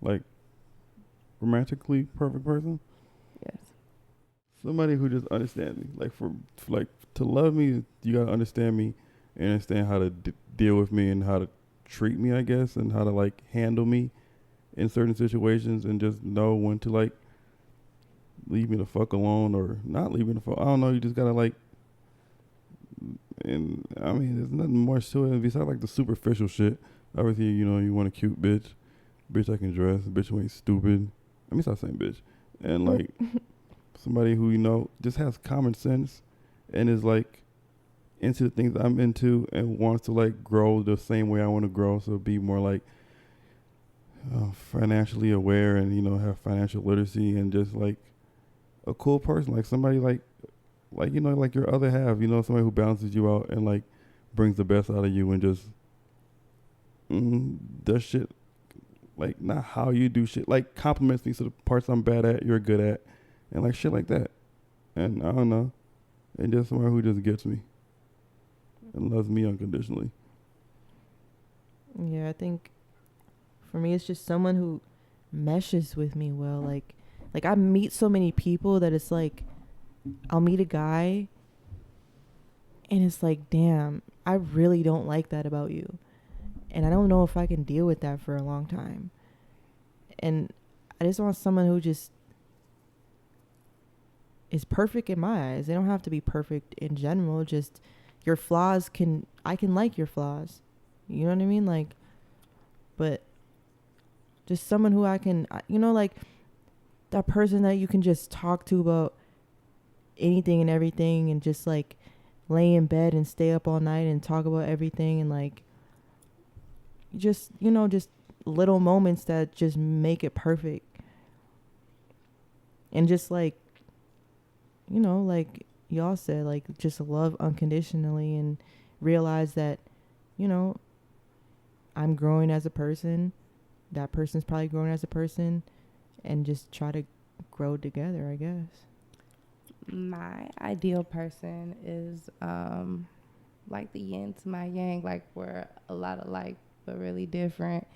like romantically perfect person? Yes. Somebody who just understands me. Like for to love me, you gotta understand me and understand how to deal with me and how to treat me, I guess, and how to like handle me in certain situations, and just know when to like leave me the fuck alone or not leave me the fuck. I don't know. You just gotta like, and I mean, there's nothing more to it besides like the superficial shit. Obviously, you want a cute bitch I can dress, bitch who ain't stupid. Let me stop saying bitch. And like somebody who just has common sense and is like into the things I'm into and wants to like grow the same way I want to grow. So be more like financially aware and have financial literacy, and just like a cool person, like somebody like your other half, somebody who balances you out and like brings the best out of you and just does shit like not how you do shit, like compliments me, so the parts I'm bad at you're good at, and like shit like that. And I don't know, and just somebody who just gets me and loves me unconditionally. Yeah, I think for me it's just someone who meshes with me well. Like Like, I meet so many people that it's like, I'll meet a guy and it's like, damn, I really don't like that about you. And I don't know if I can deal with that for a long time. And I just want someone who just is perfect in my eyes. They don't have to be perfect in general. Just your flaws I can like your flaws. You know what I mean? Like, but just someone who I can, like that person that you can just talk to about anything and everything and just like lay in bed and stay up all night and talk about everything and like just just little moments that just make it perfect. And just like like y'all said, like just love unconditionally and realize that I'm growing as a person, that person's probably growing as a person, and just try to grow together, I guess. My ideal person is like the yin to my yang, like we're a lot alike but really different.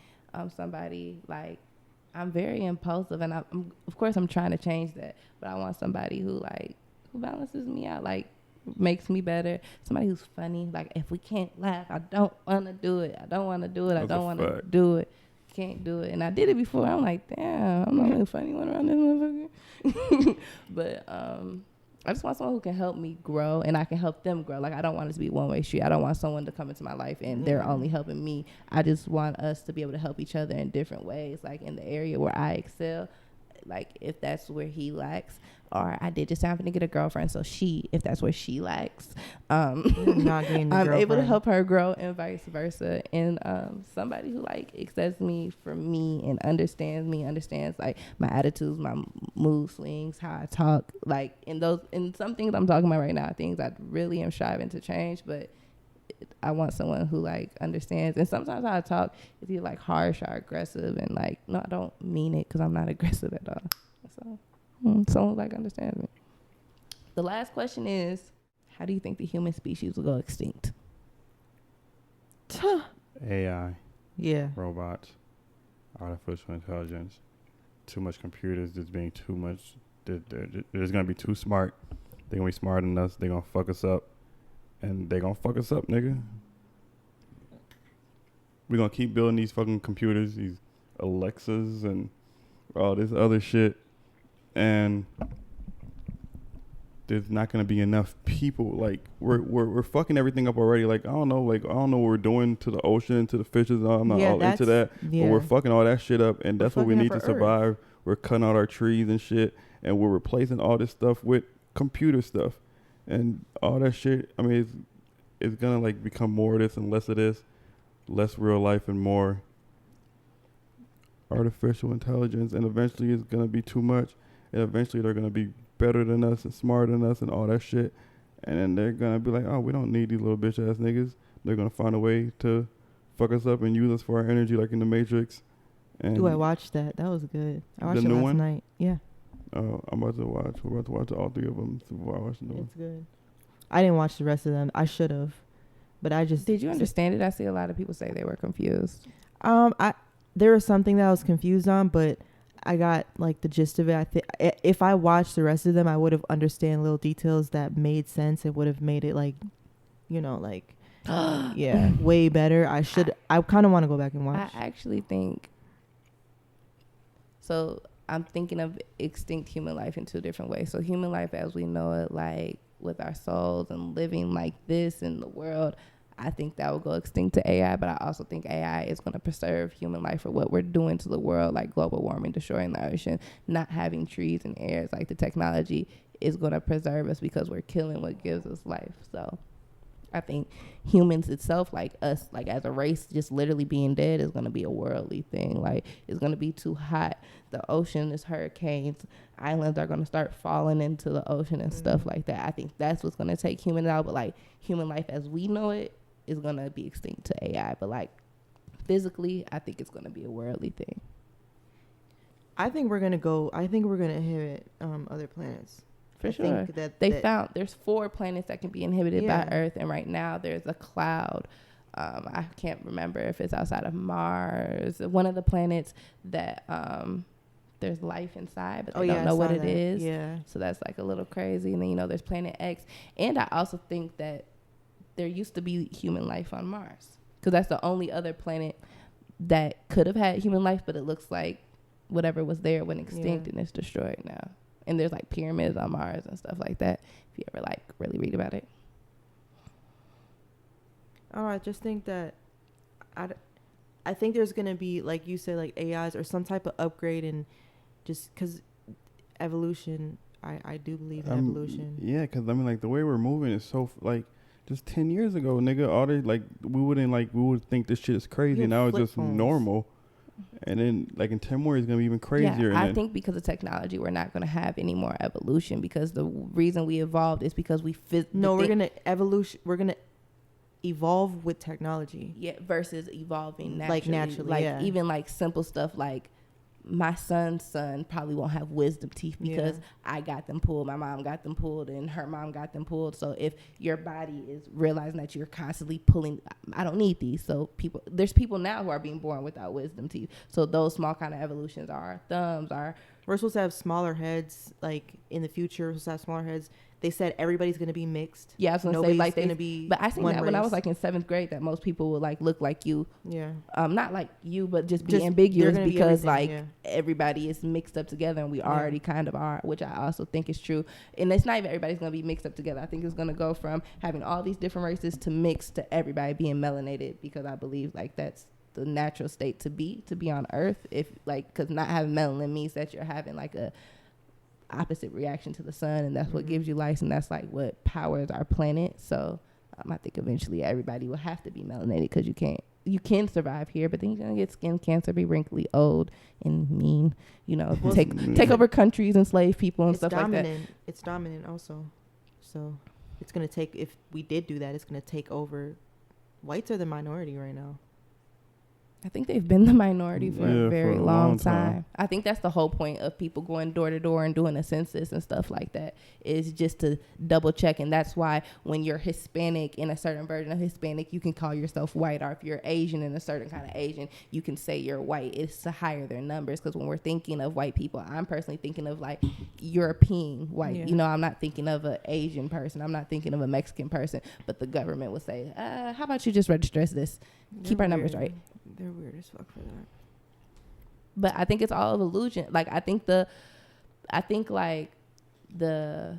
Somebody like, I'm very impulsive, and of course I'm trying to change that, but I want somebody who balances me out, like makes me better. Somebody who's funny. Like, if we can't laugh, I don't want to do it. I don't want to do it. I don't want to do it. Can't do it. And I did it before. I'm like, damn, I'm not the funny one around this motherfucker. But I just want someone who can help me grow, and I can help them grow. Like, I don't want it to be a one-way street. I don't want someone to come into my life and they're only helping me. I just want us to be able to help each other in different ways, like in the area where I excel. Like, if that's where he lacks, or I did just happen to get a girlfriend, so if that's where she lacks, not getting I'm able to help her grow, and vice versa. And somebody who like accepts me for me and understands like my attitudes, my mood swings, how I talk. Like, in some things I'm talking about right now, things I really am striving to change, but I want someone who like understands. And sometimes how I talk is either like harsh or aggressive, and like, no, I don't mean it, because I'm not aggressive at all. So someone like understands me. The last question is, how do you think the human species will go extinct? AI. Yeah. Robots. Artificial intelligence. Too much computers. Just being too much. They're just gonna be too smart. They're gonna be smarter than us. They're gonna fuck us up. And they gonna fuck us up, nigga. We're gonna keep building these fucking computers, these Alexas and all this other shit. And there's not gonna be enough people. Like, we're fucking everything up already. Like, I don't know what we're doing to the ocean, to the fishes. I'm not all into that. Yeah. But we're fucking all that shit up, and that's what we need to survive. We're cutting out our trees and shit, and we're replacing all this stuff with computer stuff. And all that shit, I mean, it's gonna like become more of this and less of this, less real life and more artificial intelligence. And eventually it's gonna be too much. And eventually they're gonna be better than us and smarter than us and all that shit. And then they're gonna be like, oh, we don't need these little bitch ass niggas. They're gonna find a way to fuck us up and use us for our energy, like in the Matrix. And I watched that. That was good. I watched it last night. Yeah. Oh, we're about to watch all three of them before I watch them. It's good. I didn't watch the rest of them. I should have, but I just. Did you understand it? I see a lot of people say they were confused. There was something that I was confused on, but I got like the gist of it. I think if I watched the rest of them, I would have understand little details that made sense and would have made it like, yeah, way better. I kind of want to go back and watch. I actually think. So I'm thinking of extinct human life in two different ways. So human life as we know it, like with our souls and living like this in the world, I think that will go extinct to AI. But I also think AI is going to preserve human life for what we're doing to the world, like global warming, destroying the ocean, not having trees and airs. Like, the technology is going to preserve us because we're killing what gives us life. So I think humans itself, like us, like as a race, just literally being dead is going to be a worldly thing. Like, it's going to be too hot. The ocean is hurricanes. Islands are going to start falling into the ocean and stuff like that. I think that's what's going to take humans out. But like, human life as we know it is going to be extinct to AI. But like, physically, I think it's going to be a worldly thing. I think we're going to inhabit other planets. For sure. There's 4 planets that can be inhabited by Earth, and right now there's a cloud. I can't remember if it's outside of Mars. One of the planets that there's life inside, but Oh they yeah, don't I know saw what it that. is. Yeah. So that's like a little crazy. And then, you know, there's Planet X. And I also think that there used to be human life on Mars, because that's the only other planet that could have had human life, but it looks like whatever was there went extinct and it's destroyed now. And there's like pyramids on Mars and stuff like that, if you ever like really read about it. Oh, I just think that I think there's going to be, like you said, like AIs or some type of upgrade, and just because evolution, I do believe in evolution. Yeah, because I mean, like the way we're moving is so like just 10 years ago, nigga, all they like we would think this shit is crazy. Now it's just normal. And then like in 10 more, it's going to be even crazier. Yeah, I think because of technology, we're not going to have any more evolution, because the reason we evolved is because we we're going to evolution. We're going to evolve with technology. Yeah, versus evolving naturally. Like naturally, like even like simple stuff like my son's son probably won't have wisdom teeth because I got them pulled, my mom got them pulled, and her mom got them pulled. So if your body is realizing that you're constantly pulling, I don't need these. So there's people now who are being born without wisdom teeth. So those small kind of evolutions are our thumbs, we're supposed to have smaller heads, like in the future, we're supposed to have smaller heads. They said everybody's going to be mixed. Yeah, I was going to say, like, going to be. But I seen that when I was like in 7th grade, that most people would like look like you. Yeah. Not like you, but just be ambiguous, because like everybody is mixed up together, and we already kind of are, which I also think is true. And it's not even everybody's going to be mixed up together. I think it's going to go from having all these different races to mixed to everybody being melanated, because I believe like that's the natural state to be on Earth. If like, because not having melanin means that you're having like a opposite reaction to the sun, and that's what gives you life, and that's like what powers our planet. So I think eventually everybody will have to be melanated, because you can survive here, but then you're gonna get skin cancer, be wrinkly, old, and mean, you know, take over countries, enslave people, and stuff like that. It's dominant also, so it's gonna take, if we did do that, it's gonna take over. Whites are the minority right now. I think they've been the minority for a very long time. I think that's the whole point of people going door to door and doing a census and stuff like that, is just to double check. And that's why when you're Hispanic in a certain version of Hispanic, you can call yourself white. Or if you're Asian in a certain kind of Asian, you can say you're white. It's to higher their numbers, because when we're thinking of white people, I'm personally thinking of like European white. Yeah. You know, I'm not thinking of an Asian person. I'm not thinking of a Mexican person. But the government would say, how about you just register as this? Keep our numbers right. They're weird as fuck for that. But I think it's all of illusion. Like I think the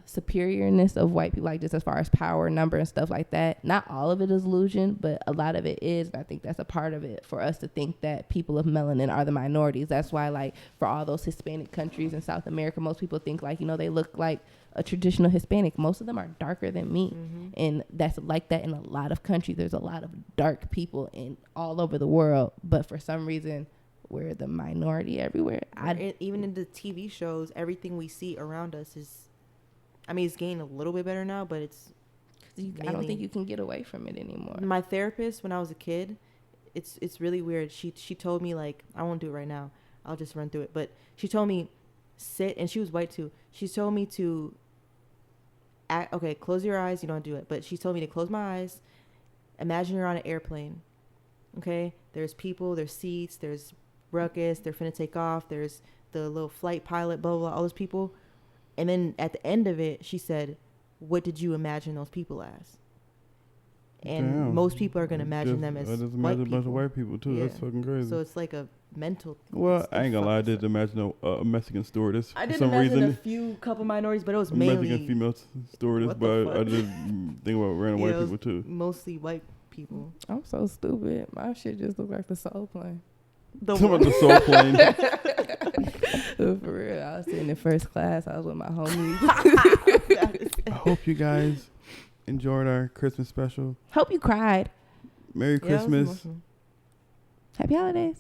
superiorness of white people, like just as far as power, number, and stuff like that, not all of it is illusion, but a lot of it is. And I think that's a part of it for us to think that people of melanin are the minorities. That's why, like, for all those Hispanic countries in South America, most people think like, you know, they look like a traditional Hispanic. Most of them are darker than me. And that's like that in a lot of countries. There's a lot of dark people in all over the world, but for some reason we're the minority everywhere. Even in the TV shows, everything we see around us is, I mean, it's getting a little bit better now, but it's I don't think you can get away from it anymore. My therapist, when I was a kid, it's really weird. She told me, like, I won't do it right now, I'll just run through it, but she told me sit, and she was white too. She told me to okay, close your eyes. You don't do it, but she told me to close my eyes. Imagine you're on an airplane. Okay, there's people, there's seats, there's ruckus, they're finna take off, there's the little flight pilot, blah, blah, blah, all those people. And then at the end of it, she said, what did you imagine those people as? And most people are going to imagine them as just white imagine people. A bunch of white people too. Yeah. That's fucking crazy. So it's like a mental. Well, I ain't gonna lie. I did imagine a Mexican stewardess. I did for some imagine reason. a couple minorities, but it was mainly Mexican female stewardess. But I did think about random white people too. Mostly white people. I'm so stupid. My shit just looked like the Soul Plane. The Soul Plane. For real, I was sitting in first class. I was with my homies. I hope you guys enjoyed our Christmas special. Hope you cried. Merry Christmas. Happy holidays.